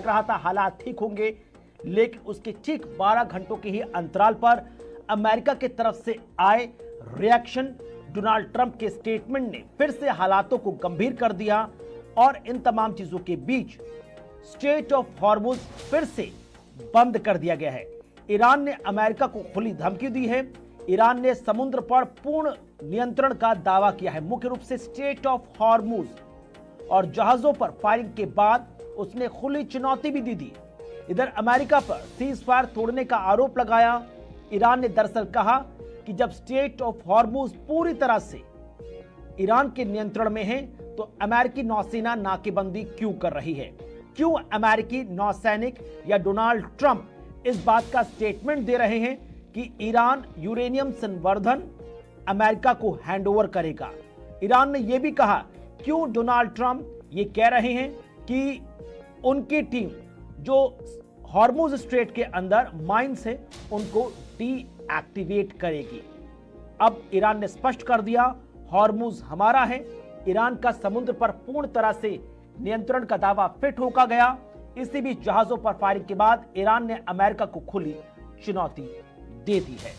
रहा था हालात ठीक होंगे, लेकिन उसके ठीक 12 घंटों के ही अंतराल पर अमेरिका की तरफ से आए रिएक्शन, डोनाल्ड ट्रंप के स्टेटमेंट ने फिर से हालातों को गंभीर कर दिया। और इन तमाम चीजों के बीच स्ट्रेट ऑफ हॉर्मुज फिर से बंद कर दिया गया है। ईरान ने अमेरिका को खुली धमकी दी है। ईरान ने समुद्र पर पूर्ण नियंत्रण का दावा किया है, मुख्य रूप से स्ट्रेट ऑफ हॉर्मुज, और जहाजों पर फायरिंग के बाद उसने खुली चुनौती भी दी थी। इधर अमेरिका पर सीज फायर तोड़ने का आरोप लगाया। ईरान ने दरअसल कहा कि जब स्ट्रेट ऑफ हॉर्मुज पूरी तरह से ईरान के नियंत्रण में है तो अमेरिकी नौसेना नाकेबंदी क्यों कर रही है? क्यों अमेरिकी नौसैनिक या डोनाल्ड ट्रंप इस बात का स्टेटमेंट दे रहे हैं कि ईरान यूरेनियम संवर्धन अमेरिका को हैंडओवर करेगा? ईरान ने यह भी कहा क्यों डोनाल्ड ट्रंप ये कह रहे हैं कि उनकी टीम जो हॉर्मुज स्ट्रेट के अंदर माइंस है उनको डीएक्टिवेट करेगी। अब ईरान ने स्पष्ट कर दिया हॉर्मुज हमारा है। ईरान का समुद्र पर पूर्ण तरह से नियंत्रण का दावा फिट होकर गया। इसी बीच जहाजों पर फायरिंग के बाद ईरान ने अमेरिका को खुली चुनौती दे दी है।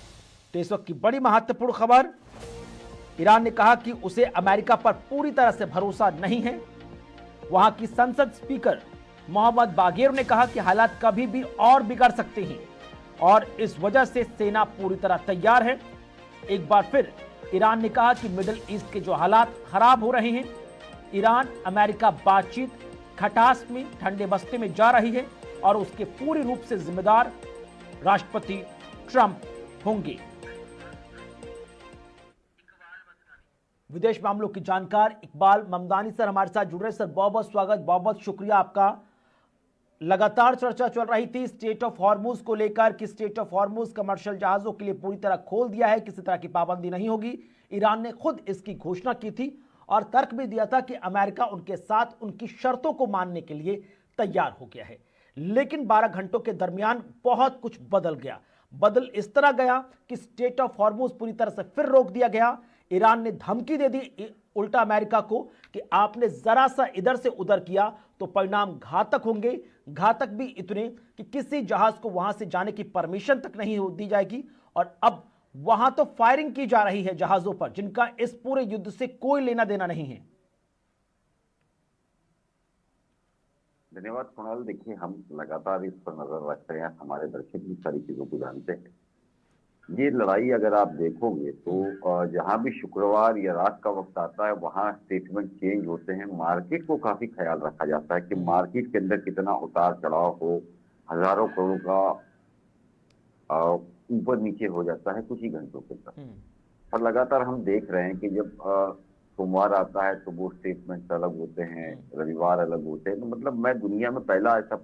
तो इस वक्त की बड़ी महत्वपूर्ण खबर, ईरान ने कहा कि उसे अमेरिका पर पूरी तरह से भरोसा नहीं है। वहां की संसद स्पीकर मोहम्मद बागेर ने कहा कि हालात कभी भी और बिगड़ सकते हैं और इस वजह से सेना पूरी तरह तैयार है। एक बार फिर ईरान ने कहा कि मिडिल ईस्ट के जो हालात खराब हो रहे हैं, ईरान अमेरिका बातचीत खटास में ठंडे बस्ते में जा रही है और उसके पूरी रूप से जिम्मेदार राष्ट्रपति ट्रंप होंगे। विदेश मामलों की जानकार इकबाल ममदानी सर हमारे साथ जुड़ रहे। सर बहुत बहुत स्वागत, बहुत बहुत शुक्रिया आपका। लगातार चर्चा चल रही थी स्ट्रेट ऑफ हॉर्मुज को लेकर कि स्ट्रेट ऑफ हॉर्मुज कमर्शियल जहाजों के लिए पूरी तरह खोल दिया है, किसी तरह की पाबंदी नहीं होगी। ईरान ने खुद इसकी घोषणा की थी और तर्क भी दिया था कि अमेरिका उनके साथ उनकी शर्तों को मानने के लिए तैयार हो गया है। लेकिन 12 घंटों के दरमियान बहुत कुछ बदल गया। बदल इस तरह गया कि स्ट्रेट ऑफ हॉर्मुज पूरी तरह से फिर रोक दिया गया। ईरान ने धमकी दे दी उल्टा अमेरिका को कि आपने जरा सा इधर से उधर किया तो परिणाम घातक होंगे। घातक भी इतने कि किसी जहाज को वहां से जाने की परमिशन तक नहीं दी जाएगी। और अब वहां तो फायरिंग की जा रही है जहाजों पर जिनका इस पूरे युद्ध से कोई लेना देना नहीं है। धन्यवाद कुणाल। देखिए, हम लगातार इस पर नजर रख रहे हैं, हमारे दर्शक भी सारी चीजों को जानते हैं। ये लड़ाई अगर आप देखोगे तो जहां भी शुक्रवार या रात का वक्त आता है वहां स्टेटमेंट चेंज होते हैं। मार्केट को काफी ख्याल रखा जाता है कि मार्केट के अंदर कितना उतार चढ़ाव हो, हजारों करोड़ का ऊपर नीचे हो जाता है कुछ ही घंटों के अंदर। और लगातार हम देख रहे हैं कि जब सोमवार आता है तो वो स्टेटमेंट अलग होते हैं, रविवार अलग होते हैं। तो मतलब मैं दुनिया में पहला ऐसा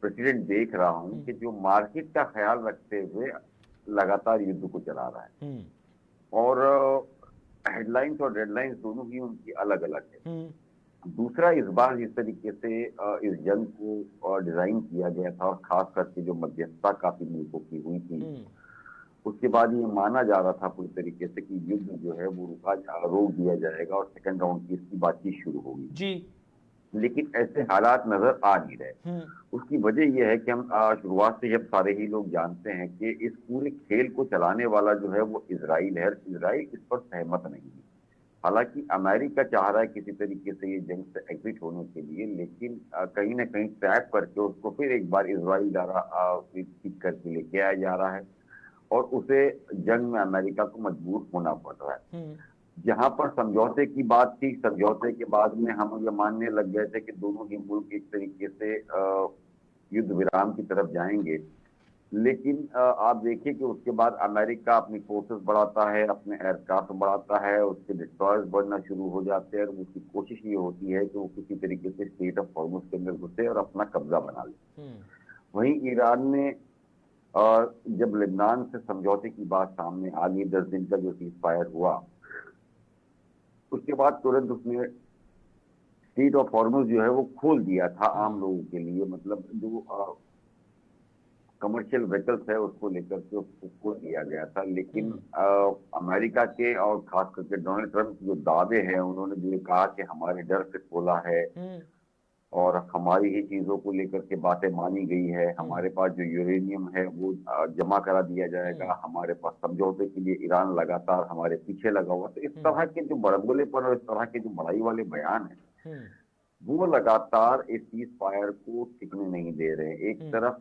प्रेसिडेंट देख रहा हूं कि जो मार्केट का ख्याल रखते हुए लगातार युद्ध को चला रहा है। और हेडलाइंस और डेडलाइंस दोनों ही उनकी अलग अलग है। दूसरा, इस बार जिस तरीके से इस जंग को डिजाइन किया गया था और खास करके जो मध्यस्थता काफी मुल्कों की हुई थी, उसके बाद ये माना जा रहा था पूरी तरीके से कि युद्ध जो है वो रोक दिया जाएगा और सेकंड राउंड की इसकी बातचीत शुरू होगी जी। लेकिन ऐसे हालात नजर आ नहीं रहे। उसकी वजह यह है कि हम शुरुआत से जब सारे ही लोग जानते हैं कि इस पूरे खेल को चलाने वाला जो है वो इजराइल है। इजराइल इस पर सहमत नहीं है। हालांकि अमेरिका चाह रहा है किसी तरीके से ये जंग से एग्जिट होने के लिए, लेकिन कहीं ना कहीं ट्रैप करके उसको फिर एक बार इजराइल द्वारा ठीक करके लेके आया जा रहा है और उसे जंग में अमेरिका को मजबूर होना पड़ रहा है। जहां पर समझौते की बात थी, समझौते के बाद में हम ये मानने लग गए थे कि दोनों ही मुल्क एक तरीके से युद्ध विराम की तरफ जाएंगे। लेकिन आप देखिए कि उसके बाद अमेरिका अपनी फोर्सेस बढ़ाता है, अपने एयरक्राफ्ट बढ़ाता है, उसके डिस्ट्रॉयर्स बढ़ना शुरू हो जाते हैं और उसकी कोशिश ये होती है कि वो किसी तरीके से स्ट्रेट ऑफ हॉर्मुज के अंदर घुसे और अपना कब्जा बना ले। वहीं ईरान ने जब लेबनान से समझौते की बात सामने आ गई, 10 दिन का जो सीज फायर हुआ, उसके बाद तुरंत उसने स्ट्रेट ऑफ हॉर्मुज जो है वो खोल दिया था आम लोगों के लिए। मतलब जो कमर्शियल व्हीकल्स है उसको लेकर के उसको खोल दिया गया था। लेकिन अमेरिका के और खास करके डोनाल्ड ट्रंप के जो दावे हैं, उन्होंने जो कहा कि हमारे डर से खोला है, और हमारी ही चीजों को लेकर के बातें मानी गई है। हमारे पास जो यूरेनियम है वो जमा करा दिया जाएगा। हमारे पास समझौते के लिए ईरान लगातार हमारे पीछे लगा हुआ। तो इस तरह के जो बड़बोलेपन और इस तरह के जो बड़ाई वाले बयान है वो लगातार इस सीज फायर को टिकने नहीं दे रहे हैं। एक तरफ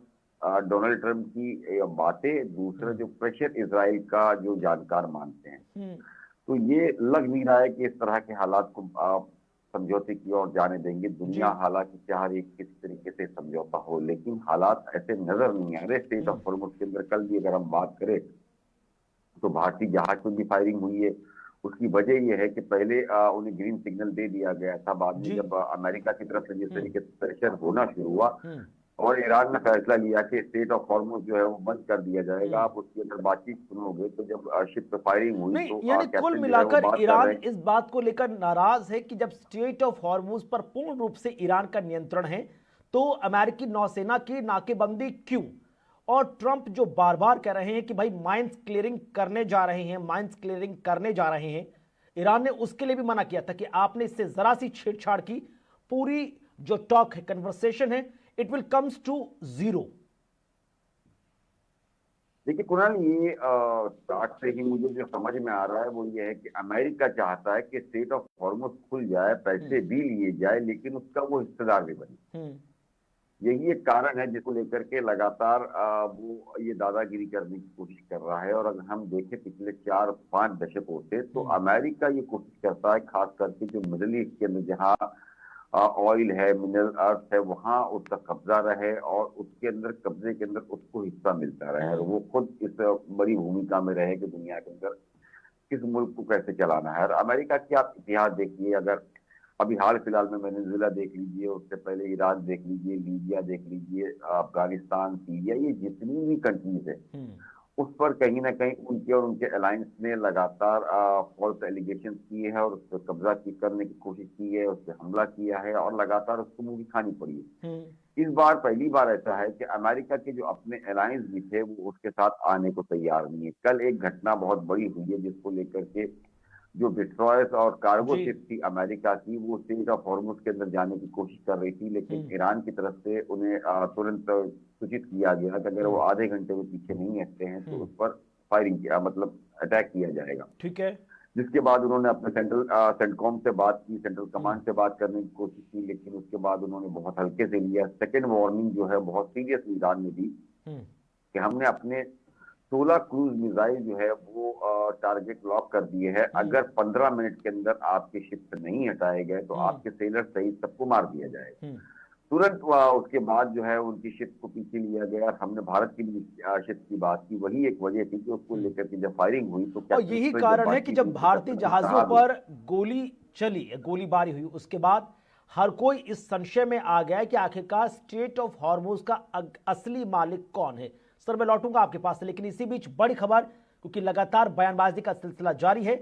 डोनाल्ड ट्रंप की बातें, दूसरा जो प्रेशर इजराइल का जो जानकार मानते हैं। तो ये लग नहीं रहा है कि इस तरह के हालात को समझौते की ओर जाने देंगे। दुनिया हालांकि चाह रही किसी तरीके से समझौता हो, लेकिन हालात ऐसे नजर नहीं आ रहे। स्टेट ऑफ हॉर्मुज के अंदर कल भी अगर हम बात करें तो भारतीय जहाज पर भी फायरिंग हुई है। उसकी वजह यह है कि पहले उन्हें ग्रीन सिग्नल दे दिया गया था, बाद में जब अमेरिका की तरफ से जिस तरीके से प्रेशर होना शुरू हुआ और ईरान ने फैसला लिया कि स्टेट ऑफ हॉर्मुज जो है वो बंद कर दिया जाएगा, आप उसके अंदर बातचीत सुनोगे। तो जब शिप पे फायरिंग हुई तो यानी कुल मिलाकर ईरान इस बात को लेकर नाराज है कि जब स्टेट ऑफ हॉर्मुज पर पूर्ण रूप से ईरान का नियंत्रण है तो अमेरिकी नौसेना की नाकेबंदी क्यों? और ट्रंप जो बार बार कह रहे हैं कि भाई माइंस क्लियरिंग करने जा रहे हैं, माइंस क्लियरिंग करने जा रहे हैं, ईरान ने उसके लिए भी मना किया था कि आपने इससे जरा सी छेड़छाड़ की, पूरी जो टॉक है, कन्वर्सेशन है, it will comes to zero. देखिए कुणाल, ये स्टार्ट से ही मुझे जो समझ में आ रहा है वो ये है कि अमेरिका चाहता है कि स्टेट ऑफ हॉर्मुज खुल जाए, पैसे भी लिए जाए, लेकिन उसका वो हिस्सेदार भी बने। यही एक कारण है जिसको लेकर के लगातार वो ये दादागिरी करने की कोशिश कर रहा है। और अगर हम देखें पिछले 4-5 दशकों से तो अमेरिका ये कोशिश करता है, खास करके जो मिडिल ईस्ट के अंदर जहाँ ऑयल है, मिनरल अर्थ है, वहां उसका कब्जा रहे और उसके अंदर कब्जे के अंदर उसको हिस्सा मिलता रहे और वो खुद इस बड़ी भूमिका में रहे कि दुनिया के अंदर किस मुल्क को कैसे चलाना है। और अमेरिका की आप इतिहास देखिए, अगर अभी हाल फिलहाल में वेनेजुएला देख लीजिए, उससे पहले इराक देख लीजिए, लीबिया देख लीजिए, अफगानिस्तान, सीरिया, ये जितनी भी कंट्रीज है उस पर कहीं ना कहीं उनके और उनके अलायंस ने लगातार फॉल्स एलिगेशन किए हैं और उस पर कब्जा करने की कोशिश की है, उस पर हमला किया है और लगातार उसको मुंह खानी पड़ी है। इस बार पहली बार ऐसा है कि अमेरिका के जो अपने अलायंस भी थे वो उसके साथ आने को तैयार नहीं है। कल एक घटना बहुत बड़ी हुई है जिसको लेकर के जो डिस्ट्रॉयर्स और कार्गो शिप थी अमेरिका की, वो स्टेट ऑफ हॉर्मुज के अंदर जाने की कोशिश कर रही थी, लेकिन ईरान की तरफ से उन्हें तुरंत सूचित किया गया कि अगर वो आधे घंटे में पीछे नहीं हटते हैं तो उस पर फायरिंग किया, मतलब अटैक किया जाएगा। ठीक है। जिसके बाद उन्होंने अपने सेंट्रॉम से बात की, सेंट्रल कमांड से बात करने की कोशिश की, लेकिन उसके बाद उन्होंने बहुत हल्के से लिया। सेकेंड वार्निंग जो है बहुत सीरियस ईरान ने दी कि हमने अपने 16 क्रूज मिसाइल जो है वो टारगेट लॉक कर दिए हैं। अगर 15 मिनट के अंदर आपके शिप से नहीं हटाए गए तो आपके सेलर सहित सबको मार दिया जाएगा। तुरंत उसके बाद जो है उनकी शिप को पीछे लिया गया। हमने भारत की भी शिप की बात की, वही एक वजह थी कि उसको लेकर के जब फायरिंग हुई तो क्या यही कारण है कि जब भारतीय जहाजों पर गोली चली, गोलीबारी हुई, उसके बाद हर कोई इस संशय में आ गया कि आखिरकार स्टेट ऑफ हॉर्मुज का असली मालिक कौन है। सर मैं लौटूंगा आपके पास, लेकिन इसी बीच बड़ी खबर, क्योंकि लगातार बयानबाजी का सिलसिला जारी है।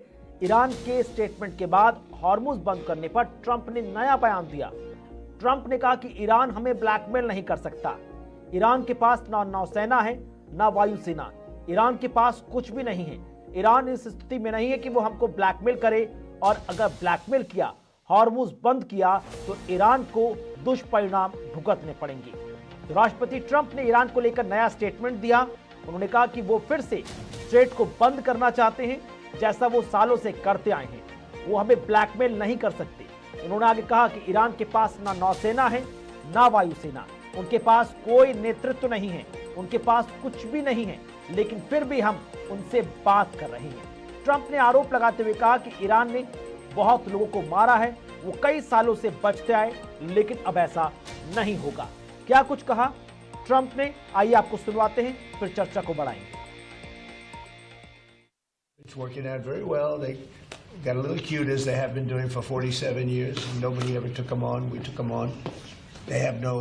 ईरान के स्टेटमेंट के बाद हॉर्मुज बंद करने पर ट्रंप ने नया बयान दिया। ट्रंप ने कहा कि ईरान हमें ब्लैकमेल नहीं कर सकता। ईरान के पास ना नौसेना है ना वायुसेना, ईरान के पास कुछ भी नहीं है। ईरान इस स्थिति में नहीं है कि वो हमको ब्लैकमेल करे, और अगर ब्लैकमेल किया, हॉर्मुज बंद किया, तो ईरान को दुष्परिणाम भुगतने पड़ेंगे। तो राष्ट्रपति ट्रंप ने ईरान को लेकर नया स्टेटमेंट दिया। उन्होंने कहा कि वो फिर से स्ट्रेट को बंद करना चाहते हैं, जैसा वो सालों से करते आए हैं। वो हमें ब्लैकमेल नहीं कर सकते। उन्होंने आगे कहा कि ईरान के पास ना नौसेना है ना वायुसेना, उनके पास कोई नेतृत्व नहीं है, उनके पास कुछ भी नहीं है, लेकिन फिर भी हम उनसे बात कर रहे हैं। ट्रंप ने आरोप लगाते हुए कहा कि ईरान ने बहुत लोगों को मारा है, वो कई सालों से बचते आए, लेकिन अब ऐसा नहीं होगा। क्या कुछ कहा ट्रंप ने, आइए आपको सुनवाते हैं, फिर चर्चा को बढ़ाएंगे। It's working out very well. They got a little cute, as they have been doing for 47 years. Nobody ever took them on. We took them on. They have no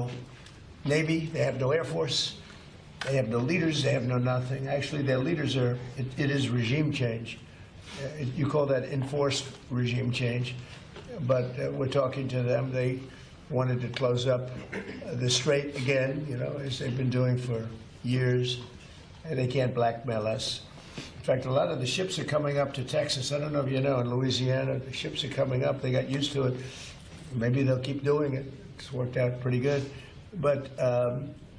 Navy. They have no Air Force. They have no leaders. They have no nothing. Actually, their leaders are, it is regime change. You call that enforced regime change. But we're talking to them. They wanted to close up the strait again, you know, as they've been doing for years. And they can't blackmail us. In fact, a lot of the ships are coming up to Texas. I don't know if you know, in Louisiana, the ships are coming up. They got used to it. Maybe they'll keep doing it. It's worked out pretty good, but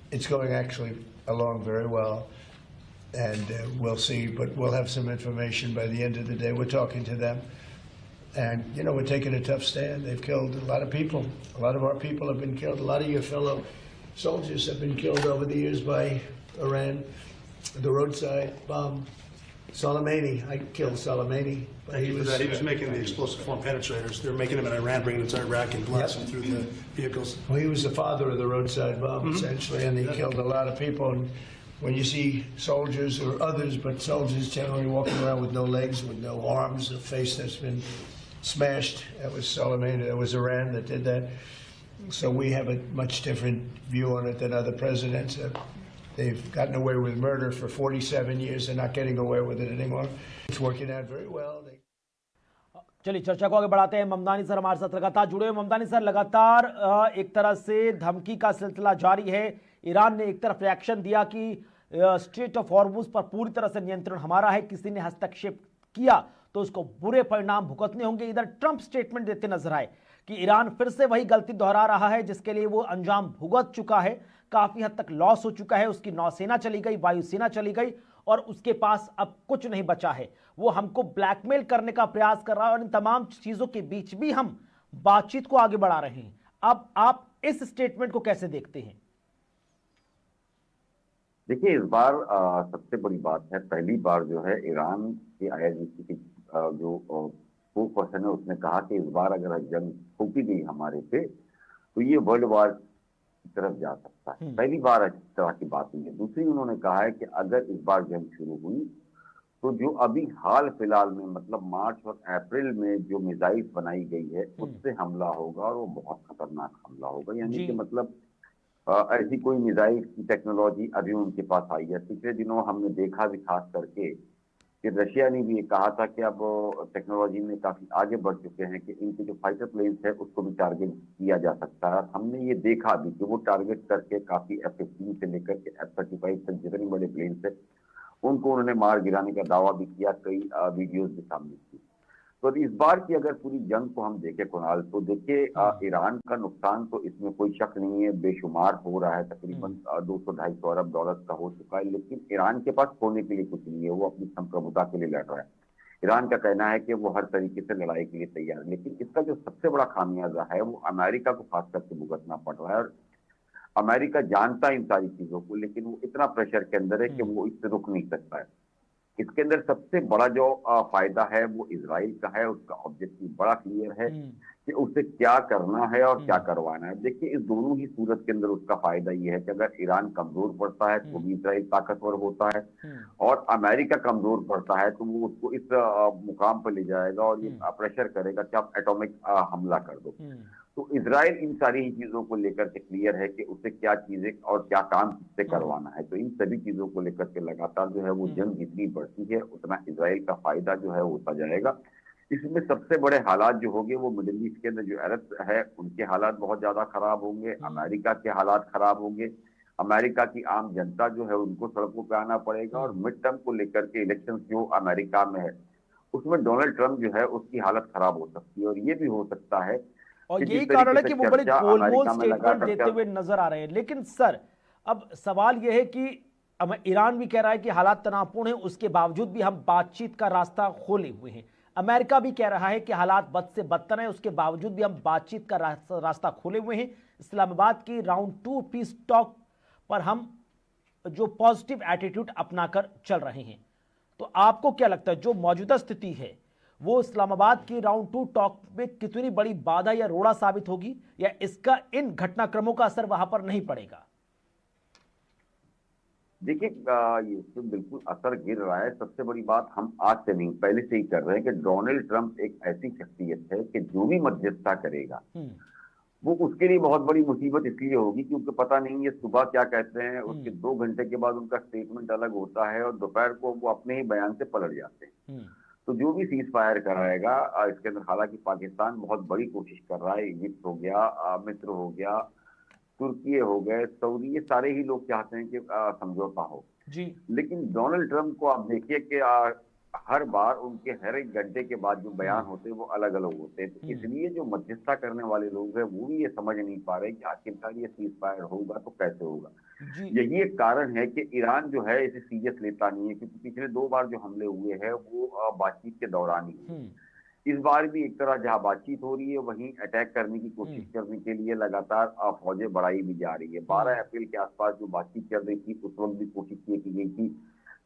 it's going actually along very well, and we'll see. But we'll have some information by the end of the day. We're talking to them, and we're taking a tough stand. They've killed a lot of people. A lot of our people have been killed. A lot of your fellow soldiers have been killed over the years by Iran. The roadside bomb. Soleimani, I killed Soleimani. He was making the explosive form penetrators. They were making them in Iran, bringing them to Iraq, and blasting through the vehicles. Well, he was the father of the roadside bomb, essentially, and he killed a lot of people. And when you see soldiers or others, but soldiers generally walking around with no legs, with no arms, a face that's been smashed, that was Soleimani, that was Iran that did that. So we have a much different view on it than other presidents. They've gotten away with murder for 47 years. They're not getting away with it anymore. It's working out very well. चलिए चर्चा को आगे बढ़ाते हैं। Mamdani sir हमारे साथ लगातार जुड़े हुए। ममदानी सर, लगातार एक तरह से धमकी का सिलसिला जारी है। ईरान ने एक तरफ रिएक्शन दिया कि स्ट्रेट ऑफ हॉर्मुज पर पूरी तरह से नियंत्रण हमारा है, किसी ने हस्तक्षेप किया तो उसको बुरे परिणाम भुगतने होंगे। इधर ट्रंप स्टेटमेंट देते नजर आए कि ईरान फिर से वही गलती दोहरा रहा है जिसके लिए वो अंजाम भुगत चुका है, काफी हद तक लॉस हो चुका है, उसकी नौसेना चली गई, वायुसेना चली गई और उसके पास अब कुछ नहीं बचा है। वो हमको ब्लैकमेल करने का प्रयास कर रहा है और इन तमाम चीजों के बीच भी हम बातचीत को आगे बढ़ा रहे हैं। अब आप इस स्टेटमेंट को कैसे देखते हैं? देखिए, इस बार सबसे बड़ी बात है, पहली बार जो है ईरान के IRGC की जो स्पोक पर्सन है उसने कहा कि इस बार अगर जंग थोपी गई हमारे पे तो ये वर्ल्ड वार की तरफ जा सकता है। पहली बार इस तरह की बात हुई है। दूसरी, उन्होंने कहा है कि अगर इस बार जंग शुरू हुई तो जो अभी हाल फिलहाल में मतलब मार्च और अप्रैल में जो मिसाइल बनाई गई है उससे हमला होगा और वो बहुत खतरनाक हमला होगा। यानी कि मतलब ऐसी कोई मिसाइल की टेक्नोलॉजी अभी उनके पास आई है। पिछले दिनों हमने देखा भी खास करके कि रशिया ने भी ये कहा था कि अब टेक्नोलॉजी में काफी आगे बढ़ चुके हैं कि इनके जो फाइटर प्लेन्स है उसको भी टारगेट किया जा सकता है। हमने ये देखा भी कि वो टारगेट करके काफी F-15 से लेकर के F-35 तक जितने बड़े प्लेन्स है उनको उन्होंने मार गिराने का दावा भी किया, कई वीडियोज भी सामने की। तो इस बार की अगर पूरी जंग को हम देखें कुणाल, तो देखिए ईरान का नुकसान तो इसमें कोई शक नहीं है, बेशुमार हो रहा है, तकरीबन 200-250 अरब डॉलर का हो चुका है। लेकिन ईरान के पास खोने के लिए कुछ नहीं है, वो अपनी संप्रभुता के लिए लड़ रहा है। ईरान का कहना है कि वो हर तरीके से लड़ाई के लिए तैयार है, लेकिन इसका जो सबसे बड़ा खामियाजा है वो अमेरिका को खास करके भुगतना पड़ रहा है। और अमेरिका जानता है इन सारी चीजों को, लेकिन वो इतना प्रेशर के अंदर है कि वो इससे रुक नहीं सकता है। इसके अंदर सबसे बड़ा जो फायदा है वो इजराइल का है। उसका ऑब्जेक्टिव बड़ा क्लियर है कि उसे क्या करना है और क्या करवाना है। देखिए, इस दोनों ही सूरत के अंदर उसका फायदा ये है कि अगर ईरान कमजोर पड़ता है तो भी इजराइल ताकतवर होता है, और अमेरिका कमजोर पड़ता है तो वो उसको इस मुकाम पर ले जाएगा और ये प्रेशर करेगा कि आप एटॉमिक हमला कर दो। तो इजराइल इन सारी ही चीजों को लेकर के क्लियर है कि उसे क्या चीजें और क्या काम किससे करवाना है। तो इन सभी चीजों को लेकर के लगातार जो है वो जंग जितनी बढ़ती है उतना इजराइल का फायदा जो है होता जाएगा। इसमें सबसे बड़े हालात जो होंगे वो मिडिल ईस्ट के अंदर जो अरब है उनके हालात बहुत ज्यादा खराब होंगे, अमेरिका के हालात खराब होंगे, अमेरिका की आम जनता जो है उनको सड़कों पर आना पड़ेगा। और मिड टर्म को लेकर के इलेक्शन जो अमेरिका में है उसमें डोनाल्ड ट्रंप जो है उसकी हालत खराब हो सकती है। और ये भी हो सकता है और यही कारण है कि वो बड़े गोलमोल स्टेटमेंट देते हुए नजर आ रहे हैं। लेकिन सर, अब सवाल यह है कि अब ईरान भी कह रहा है कि हालात तनावपूर्ण हैं, उसके बावजूद भी हम बातचीत का रास्ता खोले हुए हैं। अमेरिका भी कह रहा है कि हालात बद से बदतर हैं, उसके बावजूद भी हम बातचीत का रास्ता खोले हुए हैं। इस्लामाबाद की राउंड 2 पीस टॉक पर हम जो पॉजिटिव एटीट्यूड अपनाकर चल रहे हैं। तो आपको क्या लगता है जो मौजूदा स्थिति है वो इस्लामाबाद की राउंड 2 टॉक में कितनी बड़ी बाधा या रोड़ा साबित होगी, या इसका इन घटनाक्रमों का असर वहां पर नहीं पड़ेगा? देखिए, ये तो बिल्कुल असर गिर रहा है। सबसे बड़ी बात हम आज से नहीं पहले से ही कर रहे हैं कि डोनाल्ड ट्रंप एक ऐसी शख्सियत है कि जो भी मध्यस्थता करेगा वो उसके लिए बहुत बड़ी मुसीबत इसलिए होगी क्योंकि पता नहीं है सुबह क्या कहते हैं, उसके 2 घंटे के बाद उनका स्टेटमेंट अलग होता है और दोपहर को वो अपने ही बयान से पलट जाते हैं। तो जो भी सीज फायर कराएगा इसके अंदर, हालांकि पाकिस्तान बहुत बड़ी कोशिश कर रहा है, इजिप्ट हो गया, मिस्र हो गया, तुर्की हो गए, सऊदी, ये सारे ही लोग चाहते हैं कि समझौता हो जी। लेकिन डोनाल्ड ट्रंप को आप देखिए कि हर बार उनके हर एक घंटे के बाद जो बयान होते हैं वो अलग अलग होते हैं, तो इसलिए जो मध्यस्थता करने वाले लोग हैं वो भी ये समझ नहीं पा रहे कि आखिरकार ये सीज फायर होगा तो कैसे होगा। जी। यही एक कारण है कि ईरान जो है इसे सीरियस लेता नहीं है, क्योंकि पिछले 2 बार जो हमले हुए हैं वो बातचीत के दौरान ही हुए। इस बार भी एक तरह जहां बातचीत हो रही है वहीं अटैक करने की कोशिश करने के लिए लगातार फौजें बढ़ाई भी जा रही है। 12 अप्रैल के आसपास जो बातचीत चल रही थी उस वक्त भी कोशिश ये की गई थी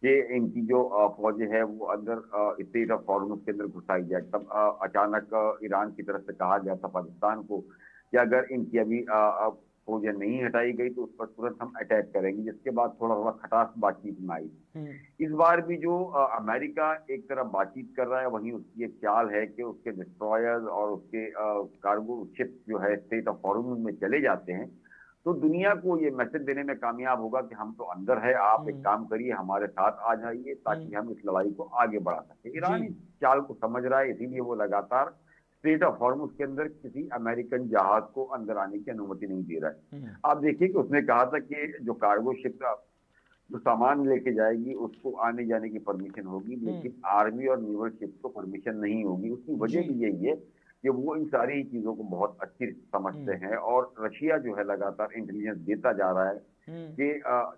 कि इनकी जो फौजें हैं वो अंदर स्टेट ऑफ हॉर्मुज के अंदर घुसाई जाए। तब अचानक ईरान की तरफ से कहा गया था पाकिस्तान को कि अगर इनकी अभी फौजें नहीं हटाई गई तो उस पर तुरंत हम अटैक करेंगे, जिसके बाद थोड़ा थोड़ा खटास बातचीत में आई। इस बार भी जो अमेरिका एक तरफ बातचीत कर रहा है वहीं उसकी एक चाल है कि उसके डिस्ट्रॉयर्स और उसके कार्गो शिप जो है स्टेट ऑफ हॉर्मुज में चले जाते हैं तो दुनिया को ये मैसेज देने में कामयाब होगा कि हम तो अंदर है, आप एक काम करिए हमारे साथ आ जाइए ताकि हम इस लड़ाई को आगे बढ़ा सके। ईरान इस चाल को समझ रहा है, इसीलिए वो लगातार स्टेट ऑफ हॉर्मुज के अंदर किसी अमेरिकन जहाज को अंदर आने की अनुमति नहीं दे रहा है। आप देखिए कि उसने कहा था कि जो कार्गो शिप जो सामान लेके जाएगी उसको आने जाने की परमिशन होगी, लेकिन आर्मी और नेवल शिप को परमिशन नहीं होगी। उसकी वजह भी यही है कि वो इन सारी चीजों को बहुत अच्छी समझते हैं और रशिया जो है लगातार इंटेलिजेंस देता जा रहा है कि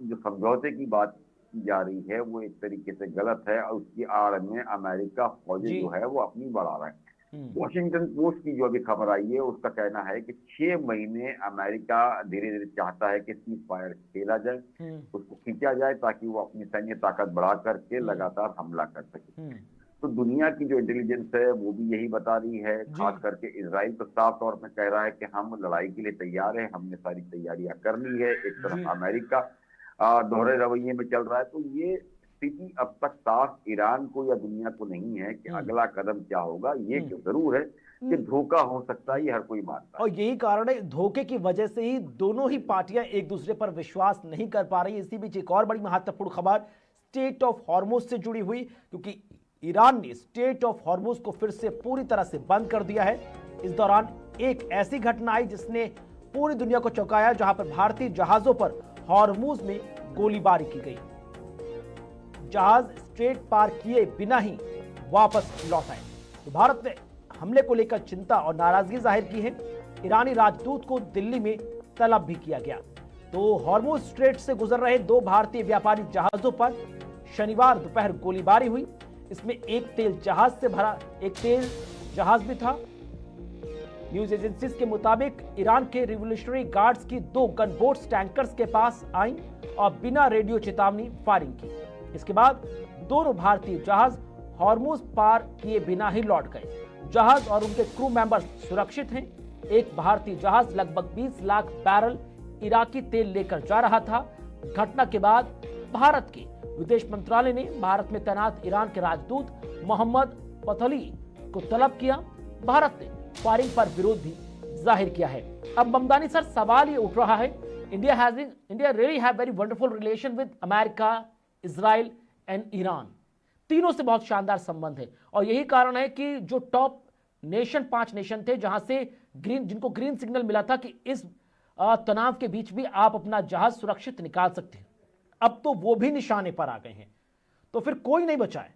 जो समझौते की बात की जा रही है वो एक तरीके से गलत है और उसकी आड़ में अमेरिका फौजें जो है वो अपनी बढ़ा रहा है। वॉशिंगटन पोस्ट की जो अभी खबर आई है उसका कहना है कि 6 महीने अमेरिका धीरे धीरे चाहता है कि सीज फायर खेला जाए, उसको खींचा जाए ताकि वो अपनी सैन्य ताकत बढ़ा करके लगातार हमला कर सके। तो दुनिया की जो इंटेलिजेंस है वो भी यही बता रही है, खास करके इजराइल तो साफ तौर पर कह रहा है कि हम लड़ाई के लिए तैयार हैं, हमने सारी तैयारियां कर ली है। एक तरफ अमेरिका दोहरे रवैये में चल रहा है। तो ये स्थिति अब तक साफ ईरान को या दुनिया को नहीं है कि अगला कदम क्या होगा। ये जरूर है कि धोखा हो सकता है, ये हर कोई मानता है। और यही कारण है, धोखे की वजह से ही दोनों ही पार्टियां एक दूसरे पर विश्वास नहीं कर पा रही। इसी बीच एक और बड़ी महत्वपूर्ण खबर स्टेट ऑफ हॉर्मुज से जुड़ी हुई, क्योंकि ईरान ने स्टेट ऑफ हॉर्मुज को फिर से पूरी तरह से बंद कर दिया है। इस दौरान एक ऐसी घटना आई जिसने पूरी दुनिया को चौंकाया, जहां पर भारतीय जहाजों पर हॉर्मुज में गोलीबारी की गई। जहाज स्ट्रेट पार किए बिना ही वापस लौट आए। तो भारत ने हमले को लेकर चिंता और नाराजगी जाहिर की है। ईरानी राजदूत को दिल्ली में तलब भी किया गया। तो हॉर्मुज स्ट्रेट से गुजर रहे 2 भारतीय व्यापारी जहाजों पर शनिवार दोपहर गोलीबारी हुई। इसमें एक तेल जहाज से भरा एक तेल जहाज भी था। न्यूज एजेंसीज के मुताबिक ईरान के रिवोल्यूशनरी गार्ड्स की 2 गनबोट्स टैंकर्स के पास आईं और बिना रेडियो चेतावनी फायरिंग की। इसके बाद दोनों भारतीय जहाज हॉर्मुज पार किए बिना ही लौट गए। जहाज और उनके क्रू मेंबर्स सुरक्षित हैं। एक भारतीय जहाज लगभग 20 लाख बैरल इराकी तेल लेकर जा रहा था। घटना के बाद भारत के विदेश मंत्रालय ने भारत में तैनात ईरान के राजदूत मोहम्मद पथली को तलब किया। भारत ने फायरिंग पर विरोध भी जाहिर किया है। अब ममदानी सर, सवाल ये उठ रहा है, India really have very wonderful relation with America, Israel and Iran. तीनों से बहुत शानदार संबंध है और यही कारण है कि जो टॉप नेशन 5 नेशन थे जहां से जिनको ग्रीन सिग्नल मिला था कि इस तनाव के बीच भी आप अपना जहाज सुरक्षित निकाल सकते हैं, अब तो वो भी निशाने पर आ गए हैं। तो फिर कोई नहीं बचा है।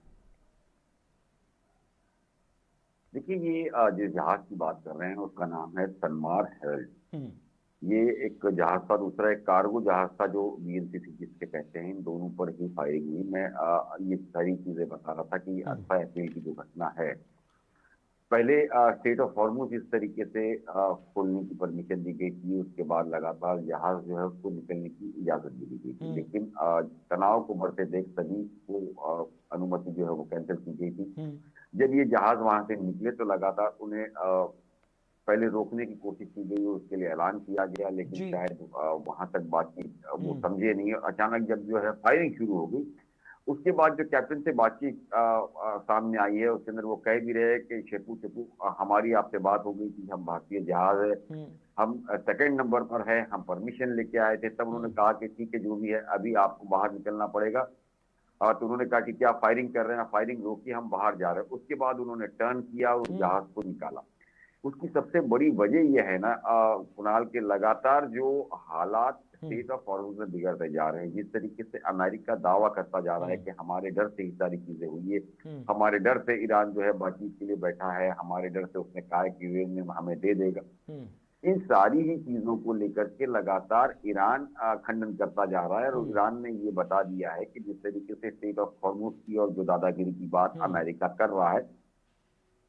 देखिए, ये जिस जहाज की बात कर रहे हैं उसका नाम है सनमार हेरल्ड। ये एक जहाज था, दूसरा एक कार्गो जहाज था जो VLCC जिसके कहते हैं। इन दोनों पर ही फायरिंग हुई। मैं ये सारी चीजें बता रहा था कि 8 अप्रैल की जो घटना है, पहले स्टेट ऑफ हॉर्मुज इस तरीके से खोलने की परमिशन दी गई थी। उसके बाद लगातार जहाज जो है उसको निकलने की इजाजत दी गई थी, लेकिन तनाव को बढ़ते देख सभी को अनुमति जो है वो कैंसिल की गई थी। जब ये जहाज वहां से निकले तो लगातार उन्हें पहले रोकने की कोशिश की गई, उसके लिए ऐलान किया गया, लेकिन शायद वहां तक बातचीत वो समझे नहीं। अचानक जब जो है फायरिंग शुरू हो गई, उसके बाद जो कैप्टन से बातचीत सामने आई है उसके अंदर वो कह भी रहे कि शेपू हमारी आपसे बात हो गई थी, हम भारतीय जहाज है, हम 2nd नंबर पर है, हम परमिशन लेके आए थे। तब उन्होंने कहा कि ठीक है जो भी है अभी आपको बाहर निकलना पड़ेगा। तो उन्होंने कहा कि क्या फायरिंग कर रहे हैं, फायरिंग रोकी, हम बाहर जा रहे हैं। उसके बाद उन्होंने टर्न किया, उस जहाज को निकाला। उसकी सबसे बड़ी वजह यह है ना कुणाल के, लगातार जो हालात स्टेट ऑफ हॉर्मुज में बिगड़ते जा रहे हैं। जिस तरीके से अमेरिका दावा करता जा रहा है कि हमारे डर से ही सारी चीजें हुई है, हमारे डर से ईरान जो है बातचीत के लिए बैठा है, हमारे डर से उसने कहा है कि यूरेनियम हमें दे देगा, इन सारी ही चीजों को लेकर के लगातार ईरान खंडन करता जा रहा है। और ईरान ने ये बता दिया है कि जिस तरीके से स्टेट ऑफ हॉर्मुज की और जो दादागिरी की बात अमेरिका कर रहा है,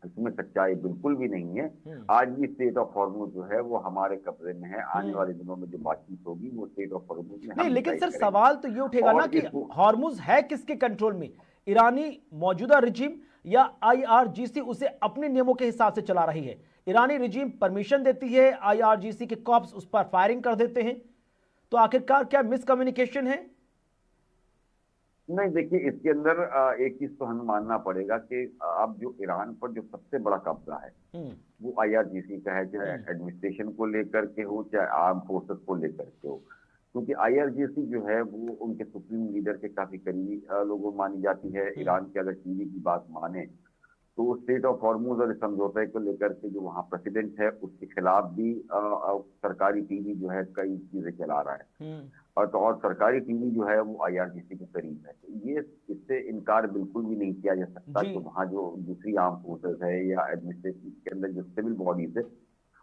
इसमें सच्चाई बिल्कुल भी नहीं है। आज भी स्टेट ऑफ हॉर्मुज जो है वो हमारे कब्जे में है। आने वाले दिनों में जो बातचीत होगी वो स्टेट ऑफ हॉर्मुज में नहीं, लेकिन सर सवाल तो ये उठेगा ना कि हॉर्मुज है किसके कंट्रोल में? ईरानी मौजूदा रिजीम या आईआरजीसी उसे अपने नियमों के हिसाब से चला रही है? ईरानी रिजीम परमिशन देती है, आईआरजीसी के कॉप्स उस पर फायरिंग कर देते हैं, तो आखिरकार क्या मिसकम्युनिकेशन है? नहीं, देखिए इसके अंदर एक चीज तो हमें मानना पड़ेगा कि अब जो ईरान पर जो सबसे बड़ा कब्जा है वो आईआरजीसी का है, चाहे एडमिनिस्ट्रेशन को लेकर के हो चाहे आर्म फोर्सेस को लेकर के हो। क्योंकि आईआरजीसी जो है वो उनके सुप्रीम लीडर के काफी करीबी लोगों मानी जाती है। ईरान के अगर टीवी की बात माने तो स्टेट ऑफ हॉर्मुज और इस समझौते को लेकर के जो वहाँ प्रेसिडेंट है उसके खिलाफ भी सरकारी टीवी जो है कई चीजें चला रहा है। और सरकारी टीवी जो है वो आईआरजीसी के करीब है। तो ये इससे इनकार बिल्कुल भी नहीं किया जा सकता कि वहाँ जो दूसरी आर्म फोर्सेस है या एडमिनिस्ट्रेशन के अंदर जो सिविल बॉडीज है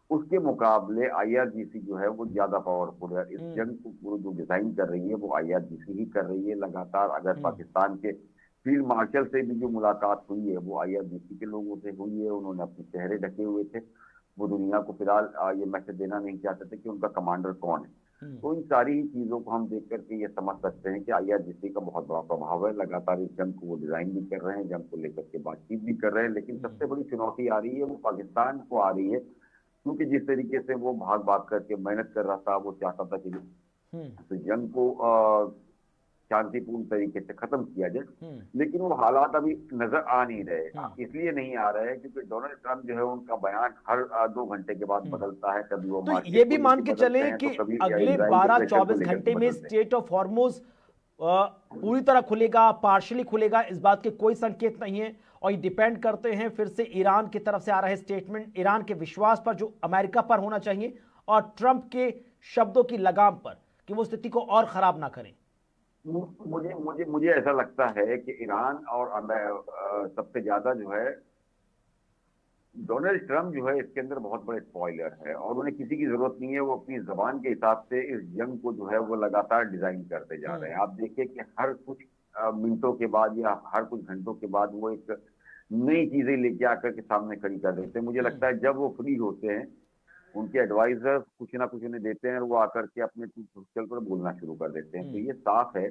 उसके मुकाबले आईआरजीसी जो है वो ज्यादा पावरफुल है। इस जंग को जो डिजाइन कर रही है वो आईआरजीसी ही कर रही है। लगातार अगर पाकिस्तान के फील्ड मार्शल से भी जो मुलाकात हुई है वो आईआरजीसी के लोगों से हुई है। उन्होंने अपने चेहरे ढके हुए थे, वो दुनिया को फिलहाल ये मैसेज देना नहीं चाहते थे कि उनका कमांडर कौन है। तो इन सारी ही चीजों को हम देख करके ये समझ सकते हैं कि आईआरजीसी का बहुत बड़ा प्रभाव है। लगातार इस जंग को वो डिजाइन भी कर रहे हैं, जंग को लेकर के बातचीत भी कर रहे हैं। लेकिन सबसे बड़ी चुनौती आ रही है वो पाकिस्तान को आ रही है, क्योंकि जिस तरीके से वो भाग भाग करके मेहनत कर रहा था, वो चाहता था कि तो जंग को शांतिपूर्ण तरीके से खत्म किया जाए, लेकिन वो हालात अभी नजर आ नहीं रहे। इसलिए नहीं आ रहे हैं क्योंकि डोनाल्ड ट्रंप जो है उनका बयान हर 2 घंटे के बाद बदलता है। कभी वो तो ये भी मान के चले कि अगले 12-24 घंटे में स्टेट ऑफ हॉर्मुज पूरी तरह खुलेगा, पार्शली खुलेगा, इस बात के कोई संकेत नहीं है। और ये डिपेंड करते हैं फिर से ईरान की तरफ से आ रहे स्टेटमेंट, ईरान के विश्वास पर जो अमेरिका पर होना चाहिए, और ट्रंप के शब्दों की लगाम पर कि वो स्थिति को और खराब ना करें। मुझे ऐसा लगता है कि ईरान और सबसे ज्यादा जो है डोनाल्ड ट्रंप जो है इसके अंदर बहुत बड़े स्पॉइलर है और उन्हें किसी की जरूरत नहीं है। वो अपनी जबान के हिसाब से इस जंग को जो है वो लगातार डिजाइन करते जा रहे हैं। आप देखिए कि हर कुछ मिनटों के बाद या हर कुछ घंटों के बाद वो एक नई चीजें लेके आकर के सामने खड़ी कर देते हैं। मुझे लगता है जब वो फ्री होते हैं उनके एडवाइजर कुछ ना कुछ उन्हें देते हैं और वो आकर के अपने चल पर बोलना शुरू कर देते हैं। तो ये साफ है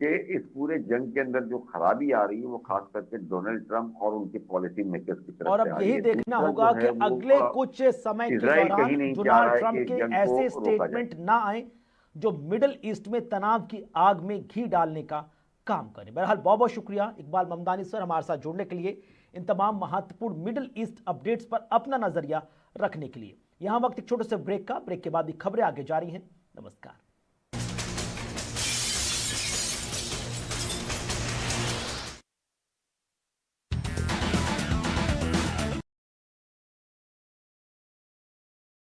कि इस पूरे जंग के अंदर जो खराबी आ रही है वो खास करके डोनाल्ड ट्रंप और उनके पॉलिसी मेकर्स की तरफ और अब यही देखना होगा कि अगले कुछ समय के दौरान डोनाल्ड ट्रंप के ऐसे स्टेटमेंट ना आए जो मिडिल ईस्ट में तनाव की आग में घी डालने का काम करें। बहरहाल बहुत बहुत शुक्रिया इकबाल ममदानी सर हमारे साथ जुड़ने के लिए, इन तमाम महत्वपूर्ण मिडिल ईस्ट अपडेट्स पर अपना नजरिया रखने के लिए। यहां वक्त एक छोटे से ब्रेक का, ब्रेक के बाद ही खबरें आगे जारी हैं। नमस्कार।